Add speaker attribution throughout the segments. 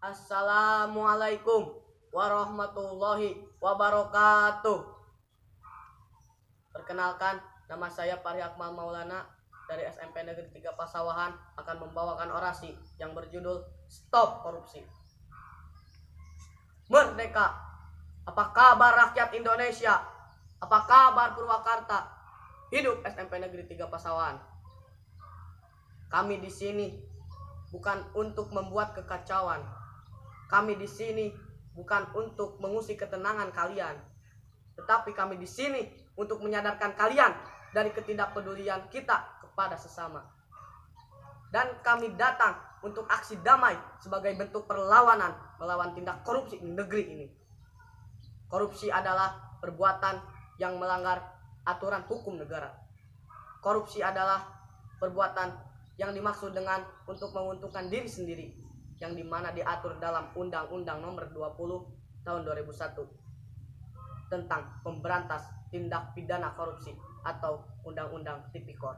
Speaker 1: Assalamualaikum warahmatullahi wabarakatuh. Perkenalkan, nama saya Fahri Akmal Maulana dari SMP Negeri 3 Pasawahan akan membawakan orasi yang berjudul Stop Korupsi. Merdeka! Apa kabar rakyat Indonesia? Apa kabar Purwakarta? Hidup SMP Negeri 3 Pasawahan. Kami di sini bukan untuk membuat kekacauan. Kami di sini bukan untuk mengusik ketenangan kalian, tetapi kami di sini untuk menyadarkan kalian dari ketidakpedulian kita kepada sesama. Dan kami datang untuk aksi damai sebagai bentuk perlawanan melawan tindak korupsi di negeri ini. Korupsi adalah perbuatan yang melanggar aturan hukum negara. Korupsi adalah perbuatan yang dimaksud dengan untuk menguntungkan diri sendiri, yang dimana diatur dalam Undang-Undang Nomor 20 Tahun 2001 tentang pemberantas tindak pidana korupsi atau Undang-Undang Tipikor.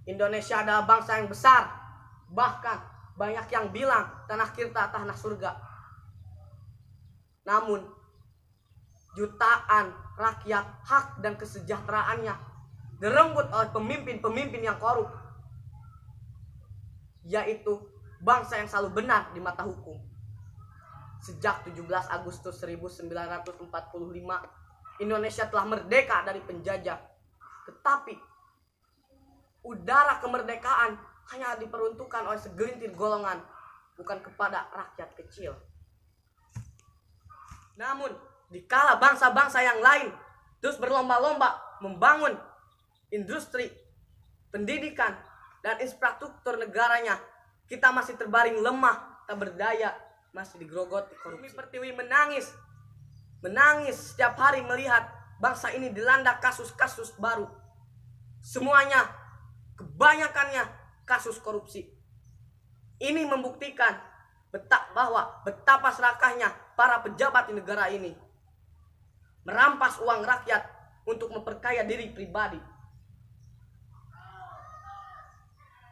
Speaker 1: Indonesia adalah bangsa yang besar, bahkan banyak yang bilang tanah kita tanah surga. Namun jutaan rakyat hak dan kesejahteraannya direnggut oleh pemimpin-pemimpin yang korup, yaitu bangsa yang selalu benar di mata hukum. Sejak 17 Agustus 1945, Indonesia telah merdeka dari penjajah. Tetapi udara kemerdekaan hanya diperuntukkan oleh segelintir golongan, bukan kepada rakyat kecil. Namun, dikala bangsa-bangsa yang lain terus berlomba-lomba membangun industri, pendidikan, dan infrastruktur negaranya, kita masih terbaring lemah, tak berdaya, masih digerogoti korupsi. Bumi Pertiwi menangis setiap hari melihat bangsa ini dilanda kasus-kasus baru. Semuanya, kebanyakannya kasus korupsi. Ini membuktikan bahwa betapa serakahnya para pejabat di negara ini merampas uang rakyat untuk memperkaya diri pribadi.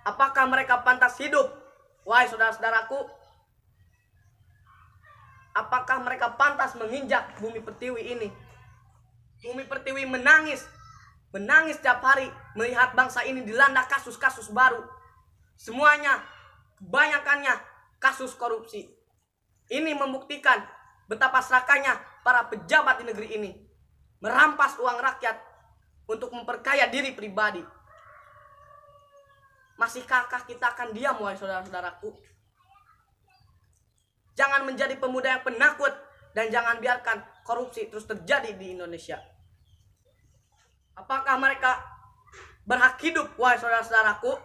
Speaker 1: Apakah mereka pantas hidup? Wahai saudara-saudaraku, apakah mereka pantas menginjak bumi Pertiwi ini? Bumi Pertiwi menangis setiap hari melihat bangsa ini dilanda kasus-kasus baru. Semuanya, kebanyakannya kasus korupsi. Ini membuktikan betapa serakahnya para pejabat di negeri ini merampas uang rakyat untuk memperkaya diri pribadi. Masihkah kita akan diam, wahai saudara-saudaraku? Jangan menjadi pemuda yang penakut dan jangan biarkan korupsi terus terjadi di Indonesia. Apakah mereka berhak hidup, wahai saudara-saudaraku?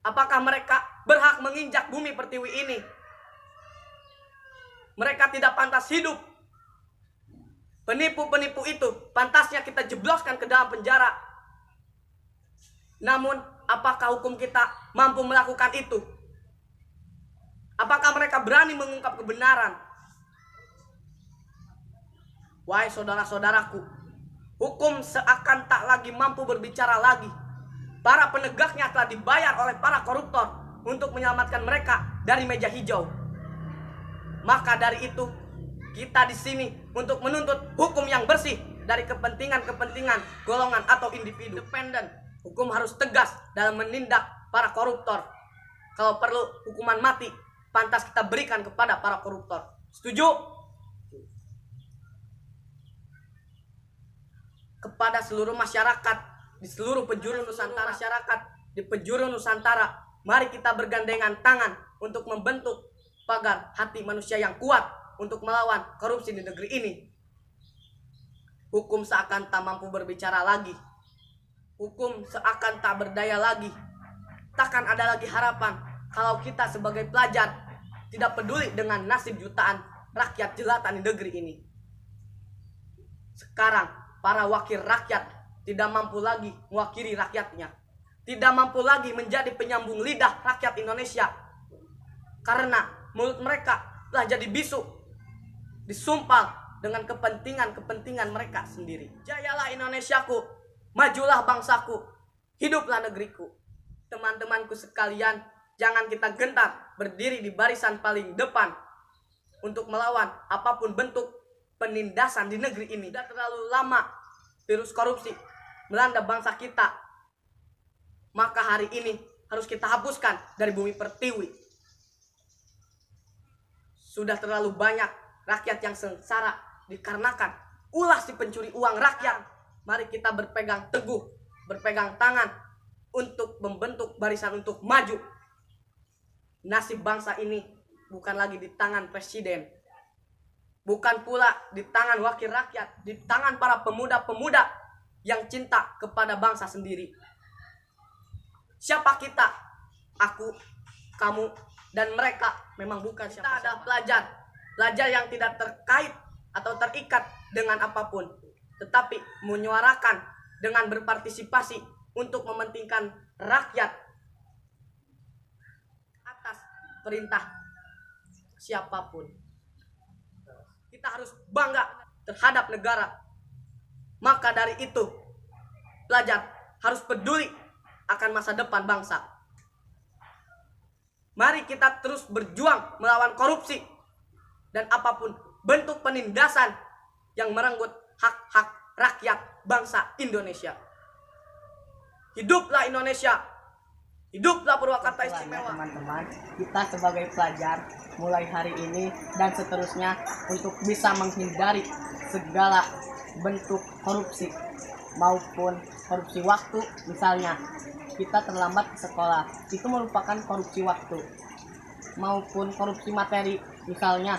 Speaker 1: Apakah mereka berhak menginjak bumi Pertiwi ini? Mereka tidak pantas hidup. Penipu-penipu itu pantasnya kita jebloskan ke dalam penjara. Namun, apakah hukum kita mampu melakukan itu? Apakah mereka berani mengungkap kebenaran? Wahai saudara-saudaraku, hukum seakan tak lagi mampu berbicara lagi. Para penegaknya telah dibayar oleh para koruptor untuk menyelamatkan mereka dari meja hijau. Maka dari itu, kita di sini untuk menuntut hukum yang bersih dari kepentingan-kepentingan golongan atau individu. Independen. Hukum harus tegas dalam menindak para koruptor. Kalau perlu hukuman mati, pantas kita berikan kepada para koruptor. Setuju? Kepada seluruh masyarakat di seluruh penjuru Nusantara, mari kita bergandengan tangan untuk membentuk pagar hati manusia yang kuat untuk melawan korupsi di negeri ini. Hukum seakan tak mampu berbicara lagi. Hukum seakan tak berdaya lagi. Takkan ada lagi harapan kalau kita sebagai pelajar tidak peduli dengan nasib jutaan rakyat jelata di negeri ini. Sekarang para wakil rakyat tidak mampu lagi mewakili rakyatnya. Tidak mampu lagi menjadi penyambung lidah rakyat Indonesia. Karena mulut mereka telah jadi bisu, disumpal dengan kepentingan-kepentingan mereka sendiri. Jayalah Indonesiaku. Majulah bangsaku, hiduplah negeriku. Teman-temanku sekalian, jangan kita gentar berdiri di barisan paling depan untuk melawan apapun bentuk penindasan di negeri ini. Sudah terlalu lama virus korupsi melanda bangsa kita, maka hari ini harus kita hapuskan dari bumi pertiwi. Sudah terlalu banyak rakyat yang sengsara dikarenakan ulah si pencuri uang rakyat. Mari kita berpegang teguh, berpegang tangan untuk membentuk barisan untuk maju. Nasib bangsa ini bukan lagi di tangan presiden, bukan pula di tangan wakil rakyat, di tangan para pemuda-pemuda yang cinta kepada bangsa sendiri. Siapa kita? Aku, kamu, dan mereka memang bukan siapa. Kita adalah pelajar yang tidak terkait atau terikat dengan apapun, tetapi menyuarakan dengan berpartisipasi untuk mementingkan rakyat atas perintah siapapun. Kita harus bangga terhadap negara. Maka dari itu, pelajar harus peduli akan masa depan bangsa. Mari kita terus berjuang melawan korupsi dan apapun bentuk penindasan yang merenggut hak-hak rakyat bangsa Indonesia. Hiduplah Indonesia, hiduplah Purwakarta Istimewa.
Speaker 2: Teman-teman, kita sebagai pelajar mulai hari ini dan seterusnya untuk bisa menghindari segala bentuk korupsi maupun korupsi waktu. Misalnya kita terlambat ke sekolah, itu merupakan korupsi waktu, maupun korupsi materi. Misalnya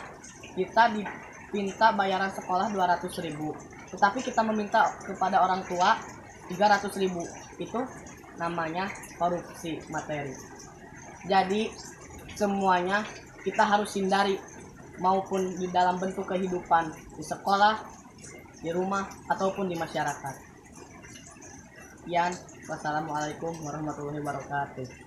Speaker 2: kita dipinta bayaran sekolah 200.000, tetapi kita meminta kepada orang tua 300.000, itu namanya korupsi materi. Jadi semuanya kita harus hindari, maupun di dalam bentuk kehidupan di sekolah, di rumah, ataupun di masyarakat. Sekian, wassalamualaikum warahmatullahi wabarakatuh.